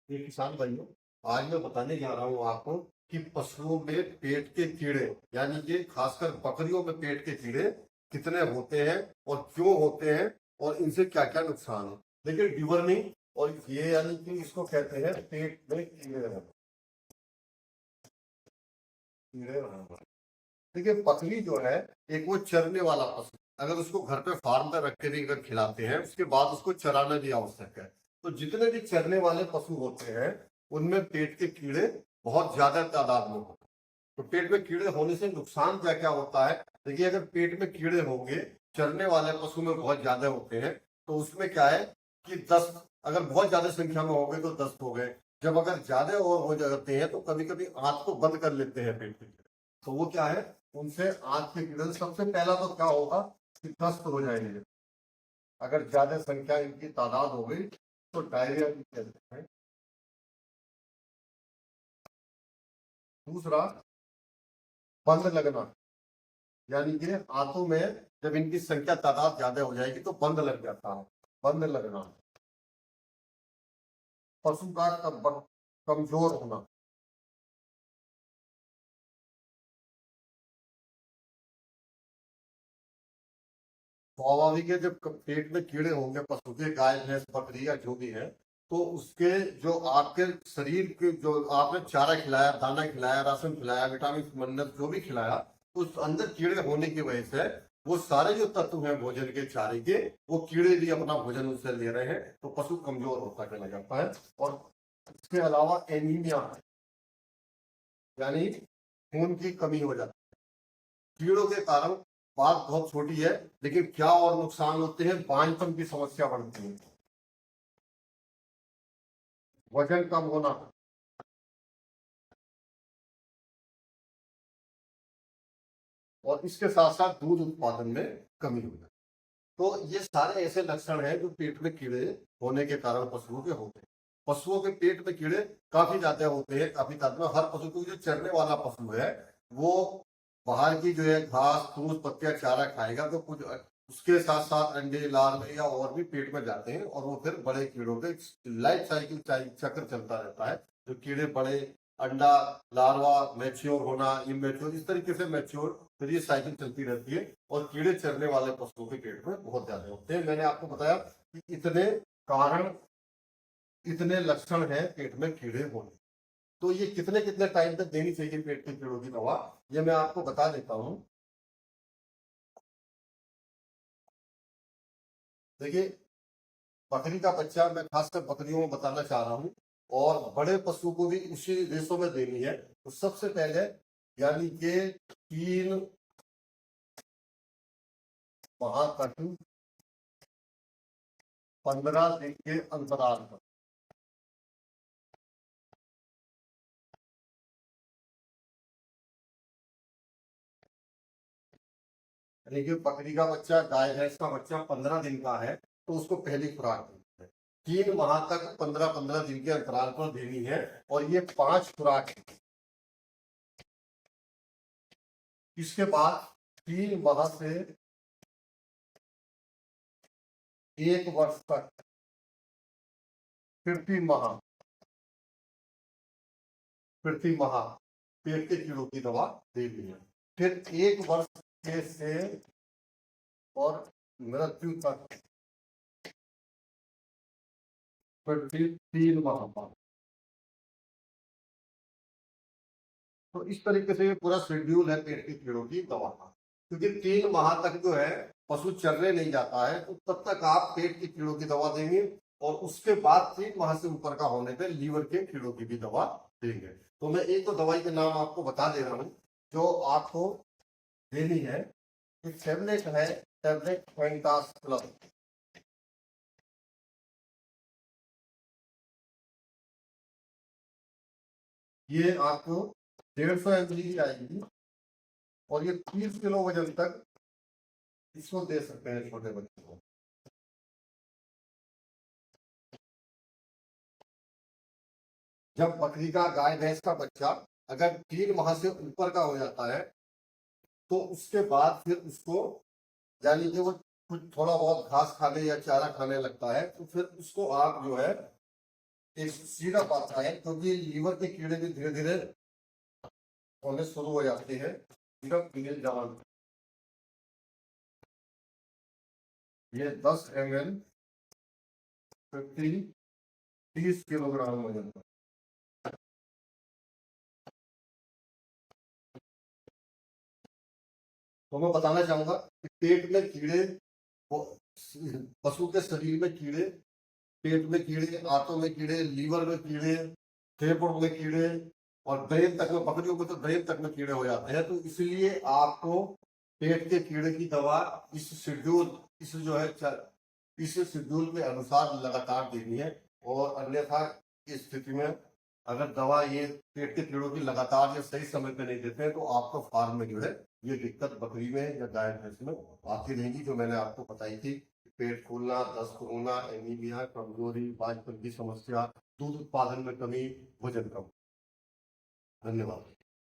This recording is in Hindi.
ये किसान भाइयों, आज मैं बताने जा रहा हूँ आपको कि पशुओं में पेट के कीड़े, यानी कि खासकर बकरियों में पेट के कीड़े कितने होते हैं और क्यों होते हैं और इनसे क्या क्या नुकसान है। देखिए डिवर्निंग, और ये यानी कि इसको कहते हैं पेट में कीड़े रहना। कीड़े रहना, देखिए बकरी जो है एक वो चरने वाला पशु, अगर उसको घर पे फार्म पे रख के भी अगर खिलाते हैं उसके बाद उसको चराना भी आवश्यक है। तो जितने भी चरने वाले पशु होते हैं उनमें पेट के कीड़े बहुत ज्यादा तादाद में होते हैं। तो पेट में कीड़े होने से नुकसान क्या क्या होता है। देखिए अगर पेट में कीड़े होंगे, चरने वाले पशु में बहुत ज्यादा होते हैं, तो उसमें क्या है कि 10, अगर बहुत ज्यादा संख्या में हो गए तो 10 हो गए। जब अगर ज्यादा और हो जाते हैं तो कभी कभी आंत को बंद कर लेते हैं पेट के कीड़े। तो वो क्या है, उनसे आंत के कीड़े, सबसे पहला तो क्या होगा कि त्रस्त हो जाएंगे। अगर ज्यादा संख्या इनकी तादाद हो गई तो डायरिया भी कहते हैं। दूसरा, बंद लगना, यानी कि आंतों में जब इनकी संख्या तादाद ज्यादा हो जाएगी तो बंद लग जाता है। बंद लगना। पशु का कमजोर होना। स्वाभाविक है, जब पेट में कीड़े होंगे पशु के, गाय भैंस बकरी या जो भी है, तो उसके जो आपके शरीर के जो आपने चारा खिलाया, दाना खिलाया, राशन खिलाया, विटामिन मिनरल जो भी खिलाया, उस अंदर कीड़े होने की वजह से वो सारे जो तत्व हैं भोजन के, चारे के, वो कीड़े भी अपना भोजन उससे ले रहे हैं, तो पशु कमजोर होता चला जाता है। और इसके अलावा एनीमिया, यानी खून की कमी हो जाती है कीड़ों के कारण। बात बहुत छोटी है, लेकिन क्या और नुकसान होते हैं, बांझपन की समस्या बढ़ती है, वजन कम होना, और इसके साथ साथ दूध उत्पादन में कमी होना। तो ये सारे ऐसे लक्षण हैं जो पेट में कीड़े होने के कारण पशुओं के होते हैं। पशुओं के पेट में कीड़े काफी ज्यादा होते हैं, काफी तादाद में। हर पशु को, जो चरने वाला पशु है वो बाहर की जो है घास फूस पत्तियां चारा खाएगा, तो कुछ उसके साथ साथ अंडे लार्वे या और भी पेट में जाते हैं, और वो फिर बड़े कीड़ों के लाइफ साइकिल चक्र चलता रहता है। जो कीड़े बड़े, अंडा, लार्वा, मैच्योर होना, इमेच्योर, इस तरीके से मैच्योर, फिर ये साइकिल चलती रहती है। और कीड़े चरने वाले पशुओं के पेट में बहुत ज्यादा होते हैं। मैंने आपको बताया कि इतने कारण, इतने लक्षण हैं पेट में कीड़े होने। तो ये कितने कितने टाइम तक देनी चाहिए पेट के कीड़ों की दवा, ये मैं आपको बता देता हूं। देखिए बकरी का बच्चा, मैं खासकर बकरियों में बताना चाह रहा हूँ, और बड़े पशु को भी उसी रेशो में देनी है। तो सबसे पहले, यानी कि 3 माह तक 15 दिन के अंतराल पर, यानी कि बकरी का बच्चा, गाय भैंस का बच्चा 15 दिन का है तो उसको पहली खुराक देनी है। 3 माह तक 15-15 दिन के अंतराल पर देनी है, और ये 5 खुराक। इसके बाद 3 माह से 1 वर्ष तक फिर 3 माह, फिर 3 माह पेट के कीड़ों की दवा देनी है। फिर 1 वर्ष के से और मृत्यु तक, फिर 3 माह बाद। तो इस तरीके से ये पूरा शेड्यूल है पेट के कीड़ों की दवा का। क्योंकि 3 माह तक जो है पशु चरने नहीं जाता है, तो तब तक आप पेट के कीड़ों की दवा देंगे, और उसके बाद 3 माह से ऊपर का होने पे लीवर के कीड़ों की भी दवा देंगे। तो मैं एक तो दवाई के नाम आपको बता दे रहा हूँ जो आपको देनी है। एक टैबलेट है, टैबलेट फेंटास प्लस। ये आपको 150 ml की आएगी, और ये 30 किलो वजन तक इसको दे सकते हैं छोटे बच्चों को। जब बकरी का, गाय भैंस का बच्चा अगर 3 माह से ऊपर का हो जाता है, तो उसके बाद फिर उसको, यानी कि वो कुछ थोड़ा बहुत घास खाने या चारा खाने लगता है, तो फिर उसको आप जो है एक सीधा पाता है, क्योंकि लीवर के कीड़े भी धीरे धीरे होने शुरू हो जाते हैं। सिर्फ फीमेल जवान ये 10 ml 30 किलोग्राम वजन का। तो मैं बताना चाहूंगा कि पेट में कीड़े, पशु के शरीर में कीड़े, पेट में कीड़े, आंतों में कीड़े, लीवर में कीड़े, फेफड़ों में कीड़े और ब्रेन तक में, बकरियों में तो ब्रेन तक में कीड़े हो जाते हैं। तो इसलिए आपको पेट के कीड़े की दवा इस शेड्यूल, इस जो है इस शेड्यूल के अनुसार लगातार देनी है। और अन्यथा इस स्थिति में अगर दवा ये पेट के कीड़ों की लगातार या सही समय पे नहीं देते हैं तो आपको फार्म में जो है ये दिक्कत बकरी में या गाय भैंस में आती रहेगी, जो मैंने आपको बताई थी। पेट फूलना, दस्त होना, एनीमिया, कमजोरी, बांझपन की समस्या, दूध उत्पादन में कमी, वजन कम। धन्यवाद।